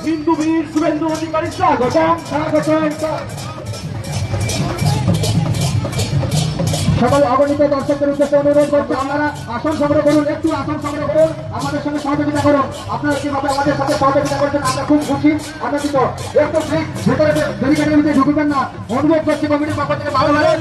হিন্দু বীর শুভেন্দু অধিকারী স্বাগতম স্বাগতম। সকল অগণিত দর্শকদের উদ্দেশ্যে অনুরোধ করছি, আপনারা আসন সংগ্রহ করুন, একটু আসন সংগ্রহ করুন, আমাদের সঙ্গে সহযোগিতা করুন। আপনারা কিভাবে আমাদের সাথে সহযোগিতা করছেন আমরা খুব খুশি আনন্দিত। একটু প্লিজ ভেতরে ব্যারিকেডের ভিতরে ঢুকবেন না, অনুরোধ করছি কমিটির পক্ষ থেকে ভালোভাবে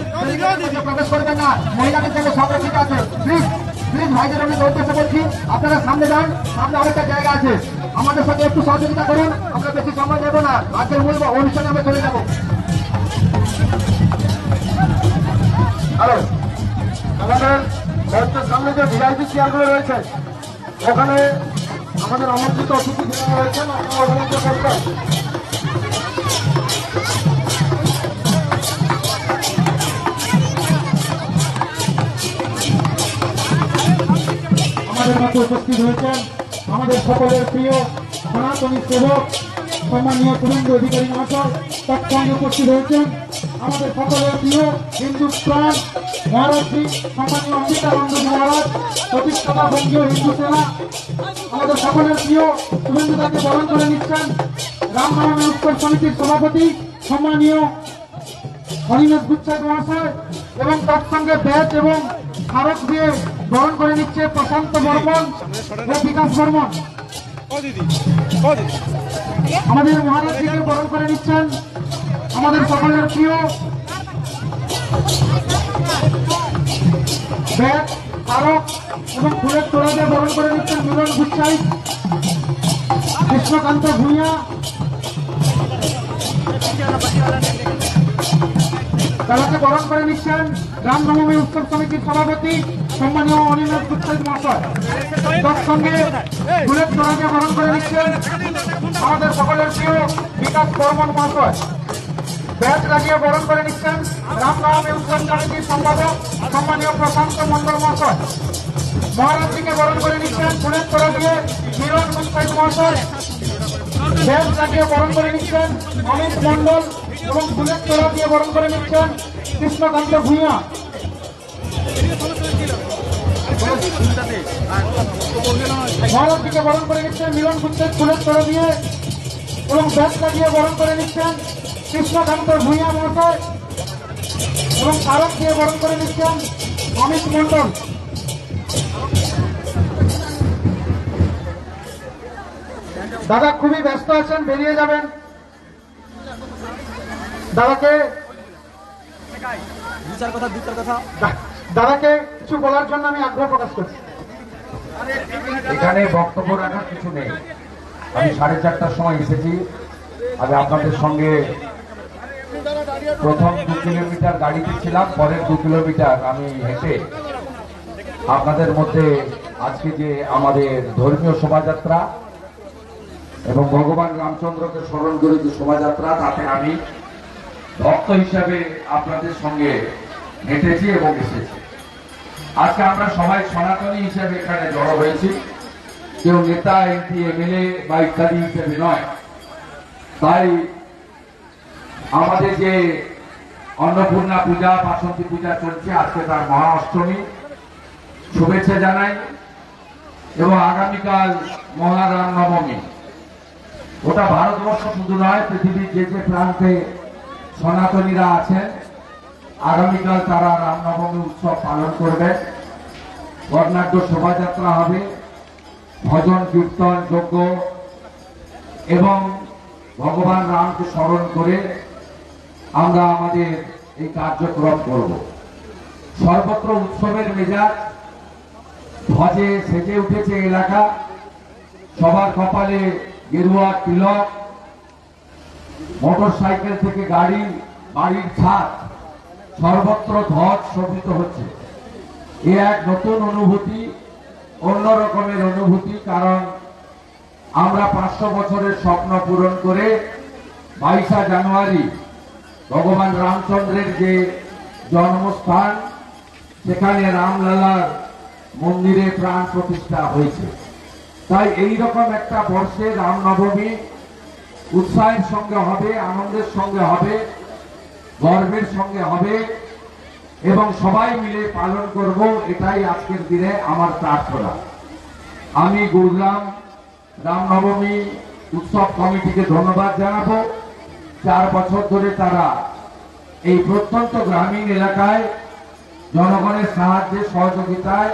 প্রবেশ করবেন না, মহিলাদের জন্য সংরক্ষিত আছে। প্লিজ প্লিজ ভাইদের আমি উদ্দেশ্য করছি, আপনারা সামনে যান, সামনে অনেকটা জায়গা আছে, আমাদের সাথে একটু সহযোগিতা করুন, আমরা বেশি সময় নেব না, আজকের মূল অনুষ্ঠানে আমরা চলে যাব। হ্যালো, আমাদের মঞ্চের সামনে যে ভিআইপি চেয়ারগুলো রয়েছে ওখানে আমাদের আমন্ত্রিত অতিথি রয়েছেন, আপনারা ওখানে করবেন। আমাদের মধ্যে উপস্থিত হয়েছেন আমাদের সকলের প্রিয় সনাতনী সেবক সম্মানীয় শুভেন্দু অধিকারী মহাশয়, তার সঙ্গে উপস্থিত হয়েছেন আমাদের সকলের প্রিয় হিন্দু প্রাণ মহারাজজি সম্মানীয় অমৃতানন্দ মহারাজ, প্রতিষ্ঠাতা বঙ্গীয় হিন্দু সেনা। আমাদের সকলের প্রিয় শুভেন্দু তাকে বরণ করে নিচ্ছেন রামনবমী উৎসব সমিতির সভাপতি সম্মানীয় হরিমেশ গুচ্ছাই মহাশয়, এবং তার সঙ্গে ব্যাচ এবং স্মারক দিয়ে বরণ করে নিচ্ছে প্রশান্ত বর্মন ও বিকাশ বর্মন। আমাদের মহারাজজিকে বরণ করে নিচ্ছেন আমাদের সকলের প্রিয় ব্যাচ, স্মারক এবং ফুলের তোড়া দিয়ে বরণ করে নিচ্ছেন মিলন গুচ্ছাই, কৃষ্ণকান্ত ভূঁইয়া দাদাকে বরণ করে নিচ্ছেন রামনবমী উৎসব সমিতির সভাপতি সম্মানীয় অনিমেষ গুপ্তাই মহাশয়। তৎসঙ্গে ফুলের তোড়াকে বরণ করে নিচ্ছেন আমাদের সকলের প্রিয় বিকাশ বর্মন মহাশয়। ব্যাচ লাগিয়ে বরণ করে নিচ্ছেন রামনবমী উৎসব সমিতির সম্পাদক সম্মানীয় প্রশান্ত মন্ডল মহাশয়। মহারাজজিকে বরণ করে নিচ্ছেন ফুলের তোড়া দিয়ে মিলন গুপ্তাই মহাশয়। ব্যাচ লাগিয়ে বরণ করে নিচ্ছেন অমিত মন্ডল এবং ফুলের তোড়া দিয়ে বরণ করে নিচ্ছেন কৃষ্ণকান্ত ভূঁইয়া। মহারাজজিকে বরণ করে নিচ্ছেন মিলন গুপ্তের ফুলের তোড়া দিয়ে এবং ব্যাচ লাগিয়ে বরণ করে নিচ্ছেন কৃষ্ণকান্ত ভূঁইয়া মহাশয় এবং স্মারক দিয়ে বরণ করে নিচ্ছেন অমিত মন্ডল। দাদা খুবই ব্যস্ত আছেন, বেরিয়ে যাবেন। দাদাকে কিছু বলার জন্য আমি আগ্রহ প্রকাশ করছি। এখানে বক্তব্য রাখার কিছু নেই। আমি 4:30টার সময় এসেছি। আমি আপনাদের সঙ্গে প্রথম 2 কিলোমিটার গাড়িতে ছিলাম, পরের 2 কিলোমিটার আমি হেঁটে আপনাদের মধ্যে আজকে যে আমাদের ধর্মীয় শোভাযাত্রা এবং ভগবান রামচন্দ্রকে স্মরণ করে যে শোভাযাত্রা, তাতে আমি ভক্ত হিসাবে আপনাদের সঙ্গে হেঁটেছি এবং এসেছি। আজকে আমরা সবাই সনাতনী হিসেবে এখানে জড়ো হয়েছি, কেউ নেতা, এমপি, এমএলএ বা ইত্যাদি হিসেবে নয়। তাই আমাদের যে অন্নপূর্ণা পূজা, বাসন্তী পূজা চলছে, আজকে তার মহা অষ্টমী, শুভেচ্ছা জানাই। এবং আগামীকাল মহারাম নবমী। ওটা ভারতবর্ষ শুধু নয়, পৃথিবীর যে যে প্রান্তে সনাতনীরা আছেন, আগামীকাল তারা রামনবমী উৎসব পালন করবেন। বর্ণাঢ্য শোভাযাত্রা হবে, ভজন কীর্তন যজ্ঞ এবং ভগবান রামকে স্মরণ করে আমরা আমাদের এই কার্যক্রম করব। সর্বত্র উৎসবের মেজাজ, ধ্বজে সেজে উঠেছে এলাকা। সবার কপালে গেরুয়া তিলক, মোটর সাইকেল থেকে গাড়ি, বাড়ির ছাদ, সর্বত্র ধ্বজ শোভিত হচ্ছে। এ এক নতুন অনুভূতি, অন্য রকমের অনুভূতি। কারণ আমরা 500 বছরের স্বপ্ন পূরণ করে 22শে জানুয়ারি ভগবান রামচন্দ্রের যে জন্মস্থান, সেখানে রামলালার মন্দিরে প্রাণ প্রতিষ্ঠা হয়েছে। তাই এই রকম একটা বর্ষে রামনবমী উৎসাহের সঙ্গে হবে, আনন্দের সঙ্গে হবে, গর্বের সঙ্গে হবে এবং সবাই মিলে পালন করব, এটাই আজকের দিনে আমার প্রার্থনা। আমি গুরুগ্রাম রামনবমী উৎসব কমিটিকে ধন্যবাদ জানাবো। 4 বছর ধরে তারা এই প্রত্যন্ত গ্রামীণ এলাকায় জনগণের সাহায্যে সহযোগিতায়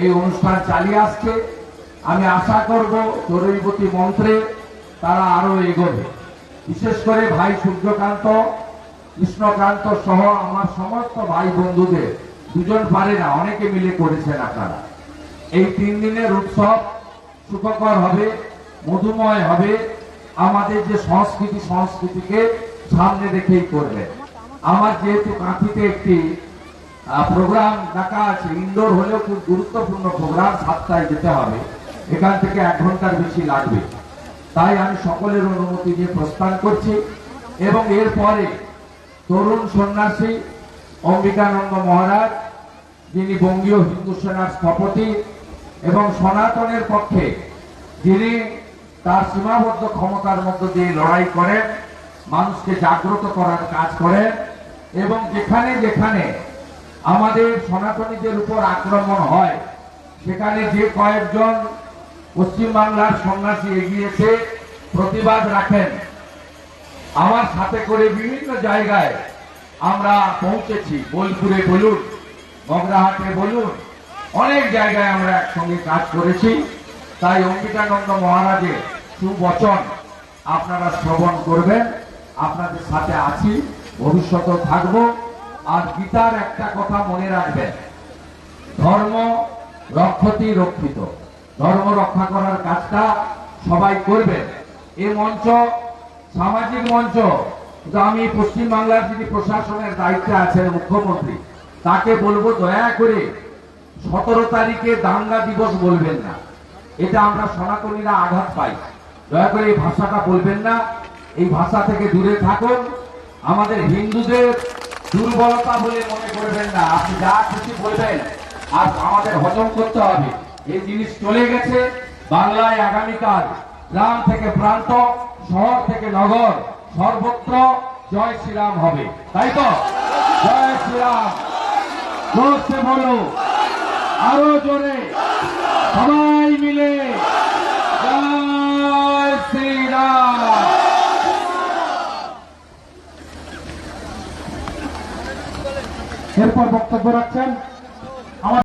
এই অনুষ্ঠান চালিয়ে আসছে। আমি আশা করব চরৈবতী মন্ত্রে তারা আরো এগোবে। বিশেষ করে ভাই সূর্যকান্ত, কৃষ্ণকান্ত সহ আমার সমস্ত ভাই বন্ধুদের, 2জন পারে না, অনেকে মিলে করেছেন আপনারা। এই 3 দিনের উৎসব সুখকর হবে, মধুময় হবে। আমাদের যে সংস্কৃতিকে সামনে রেখেই করবে। আমার যেহেতু কাঁথিতে একটি প্রোগ্রাম ডাকা আছে, ইনডোর হলেও খুব গুরুত্বপূর্ণ প্রোগ্রাম, 7টায় যেতে হবে, এখান থেকে 1 ঘন্টার বেশি লাগবে। তাই আমি সকলের অনুমতি নিয়ে প্রস্থান করছি। এবং এরপরে তরুণ সন্ন্যাসী অম্বিকানন্দ মহারাজ, যিনি বঙ্গীয় হিন্দু সেনার স্থপতি এবং সনাতনের পক্ষে যিনি তার সীমাবদ্ধ ক্ষমতার মধ্য দিয়ে লড়াই করেন, মানুষকে জাগ্রত করার কাজ করেন এবং যেখানে যেখানে আমাদের সনাতনীদের উপর আক্রমণ হয়, সেখানে যে কয়েকজন পশ্চিমবাংলার সন্ন্যাসী এগিয়েছে, প্রতিবাদ রাখেন, আমার সাথে করে বিভিন্ন জায়গায় আমরা পৌঁছেছি। বোলপুরে বলুন, মগরাহাটে বলুন, অনেক জায়গায় আমরা একসঙ্গে কাজ করেছি। তাই অম্বিকানন্দ মহারাজের সুবচন আপনারা শ্রবণ করবেন। আপনাদের সাথে আছি, ভবিষ্যতেও থাকবো। আর গীতার একটা কথা মনে রাখবেন, ধর্ম রক্ষতি রক্ষিত। ধর্ম রক্ষা করার কাজটা সবাই করবেন। এই মঞ্চ সামাজিক মঞ্চ, তো আমি পশ্চিমবাংলার যিনি প্রশাসনের দায়িত্বে আছেন মুখ্যমন্ত্রী, তাকে বলবো দয়া করে 17 তারিখে দাঙ্গা দিবস বলবেন না। এটা আমরা সনাতনীরা আঘাত পাই। দয়া করে এই ভাষাটা বলবেন না, এই ভাষা থেকে দূরে থাকুন। আমাদের হিন্দুদের দুর্বলতা বলে মনে করবেন না। আপনি যা খুশি বলবেন, আর আমাদের হজম করতে হবে। এই জিনিস চলে গেছে। বাংলায় আগামীকাল গ্রাম থেকে প্রান্ত, শহর থেকে নগর, সর্বত্র জয় শ্রীরাম হবে, তাই তো? জয় শ্রীরাম, জোরসে বলো, আরো জোরে, সবাই মিলে জয় শ্রীরাম। এরপর বক্তব্য রাখছেন